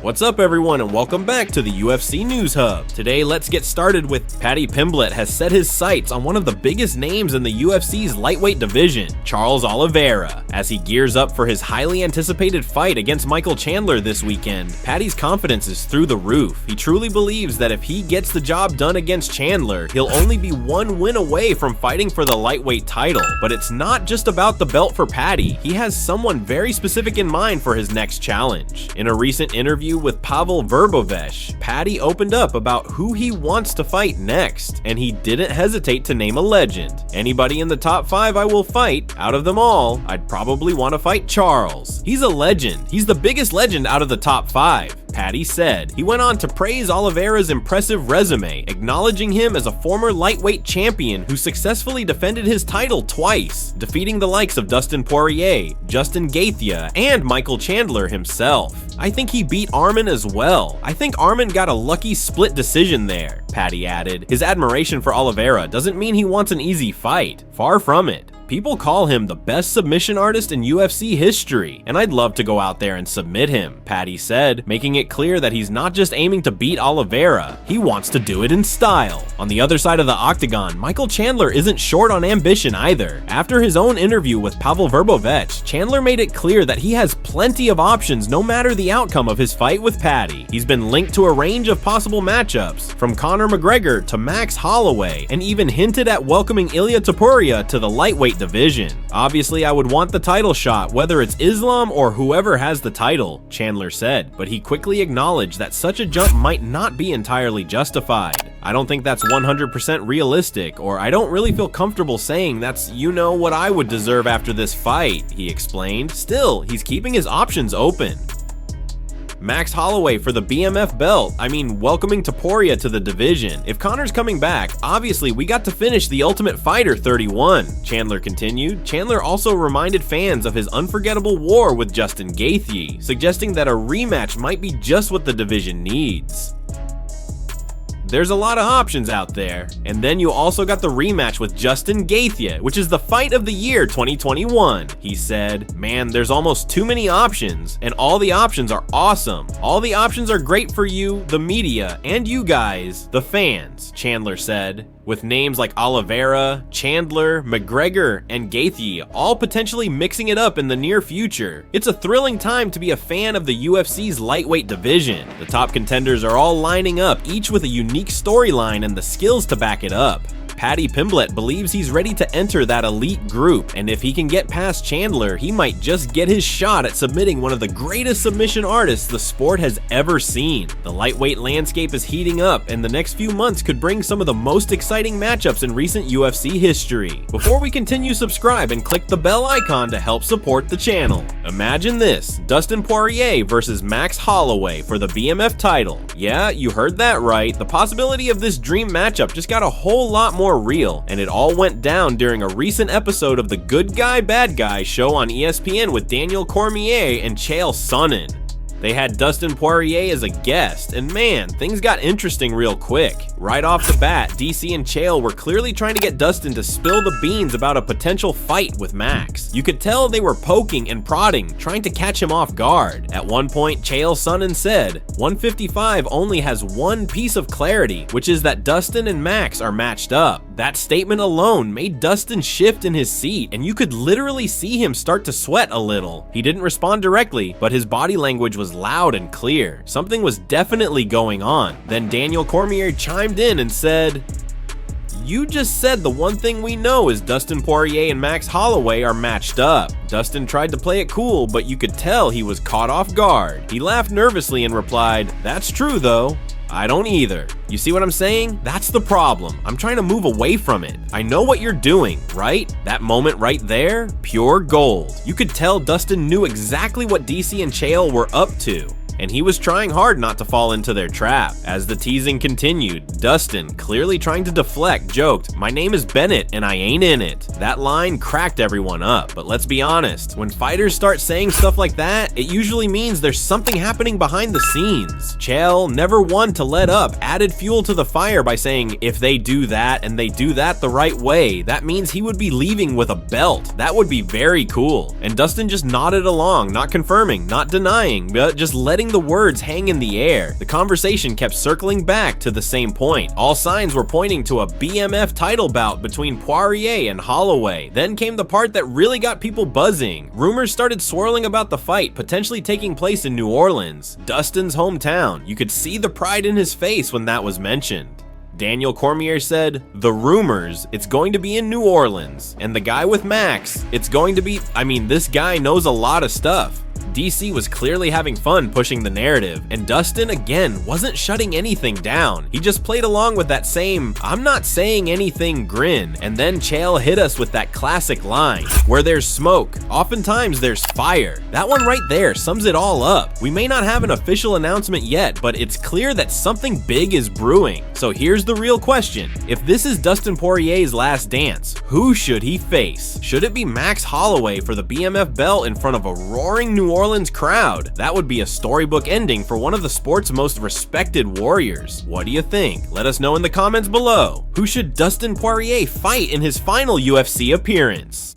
What's up everyone and welcome back to the UFC News Hub. Today let's get started with Paddy Pimblett has set his sights on one of the biggest names in the UFC's lightweight division, Charles Oliveira. As he gears up for his highly anticipated fight against Michael Chandler this weekend, Paddy's confidence is through the roof. He truly believes that if he gets the job done against Chandler, he'll only be one win away from fighting for the lightweight title. But it's not just about the belt for Paddy. He has someone very specific in mind for his next challenge. In a recent interview with Pavel Verbovesh, Paddy opened up about who he wants to fight next, and he didn't hesitate to name a legend. Anybody in the top 5 I will fight. Out of them all, I'd probably want to fight Charles. He's a legend. He's the biggest legend out of the top 5. Paddy said. He went on to praise Oliveira's impressive resume, acknowledging him as a former lightweight champion who successfully defended his title twice, defeating the likes of Dustin Poirier, Justin Gaethje, and Michael Chandler himself. I think he beat Arman as well. I think Arman got a lucky split decision there, Paddy added. His admiration for Oliveira doesn't mean he wants an easy fight. Far from it. People call him the best submission artist in UFC history, and I'd love to go out there and submit him, Paddy said, making it clear that he's not just aiming to beat Oliveira, he wants to do it in style. On the other side of the octagon, Michael Chandler isn't short on ambition either. After his own interview with Pavel Verbovesh, Chandler made it clear that he has plenty of options no matter the outcome of his fight with Paddy. He's been linked to a range of possible matchups, from Conor McGregor to Max Holloway, and even hinted at welcoming Ilia Topuria to the lightweight division. Obviously, I would want the title shot, whether it's Islam or whoever has the title, Chandler said, but he quickly acknowledged that such a jump might not be entirely justified. I don't think that's 100% realistic, or I don't really feel comfortable saying that's, what I would deserve after this fight, he explained. Still, he's keeping his options open. Max Holloway for the BMF belt. Welcoming Topuria to the division. If Conor's coming back, obviously we got to finish The Ultimate Fighter 31, Chandler continued. Chandler also reminded fans of his unforgettable war with Justin Gaethje, suggesting that a rematch might be just what the division needs. There's a lot of options out there. And then you also got the rematch with Justin Gaethje, which is the fight of the year 2021. He said, man, there's almost too many options, and all the options are awesome. All the options are great for you, the media, and you guys, the fans, Chandler said. With names like Oliveira, Chandler, McGregor, and Gaethje all potentially mixing it up in the near future. It's a thrilling time to be a fan of the UFC's lightweight division. The top contenders are all lining up, each with a unique storyline and the skills to back it up. Paddy Pimblett believes he's ready to enter that elite group, and if he can get past Chandler, he might just get his shot at submitting one of the greatest submission artists the sport has ever seen. The lightweight landscape is heating up, and the next few months could bring some of the most exciting matchups in recent UFC history. Before we continue, subscribe and click the bell icon to help support the channel. Imagine this, Dustin Poirier versus Max Holloway for the BMF title. Yeah, you heard that right. The possibility of this dream matchup just got a whole lot more real, and it all went down during a recent episode of the Good Guy Bad Guy show on ESPN with Daniel Cormier and Chael Sonnen. They had Dustin Poirier as a guest, and man, things got interesting real quick. Right off the bat, DC and Chael were clearly trying to get Dustin to spill the beans about a potential fight with Max. You could tell they were poking and prodding, trying to catch him off guard. At one point, Chael Sonnen said, 155 only has one piece of clarity, which is that Dustin and Max are matched up. That statement alone made Dustin shift in his seat, and you could literally see him start to sweat a little. He didn't respond directly, but his body language was loud and clear. Something was definitely going on. Then Daniel Cormier chimed in and said, "You just said the one thing we know is Dustin Poirier and Max Holloway are matched up." Dustin tried to play it cool, but you could tell he was caught off guard. He laughed nervously and replied, "That's true though. I don't either." You see what I'm saying? That's the problem. I'm trying to move away from it. I know what you're doing, right? That moment right there, pure gold. You could tell Dustin knew exactly what DC and Chael were up to, and he was trying hard not to fall into their trap. As the teasing continued, Dustin, clearly trying to deflect, joked, "My name is Bennett and I ain't in it." That line cracked everyone up, but let's be honest, when fighters start saying stuff like that, it usually means there's something happening behind the scenes. Chael, never one to let up, added fuel to the fire by saying, if they do that and they do that the right way, that means he would be leaving with a belt. That would be very cool. And Dustin just nodded along, not confirming, not denying, but just letting the words hang in the air, the conversation kept circling back to the same point. All signs were pointing to a BMF title bout between Poirier and Holloway. Then came the part that really got people buzzing. Rumors started swirling about the fight potentially taking place in New Orleans, Dustin's hometown. You could see the pride in his face when that was mentioned. Daniel Cormier said, "The rumors, it's going to be in New Orleans. And the guy with Max, it's going to be, this guy knows a lot of stuff." DC was clearly having fun pushing the narrative, and Dustin, again, wasn't shutting anything down. He just played along with that same, "I'm not saying anything" grin, and then Chael hit us with that classic line, "Where there's smoke, oftentimes there's fire." That one right there sums it all up. We may not have an official announcement yet, but it's clear that something big is brewing. So here's the real question. If this is Dustin Poirier's last dance, who should he face? Should it be Max Holloway for the BMF belt in front of a roaring New Orleans crowd? That would be a storybook ending for one of the sport's most respected warriors. What do you think? Let us know in the comments below. Who should Dustin Poirier fight in his final UFC appearance?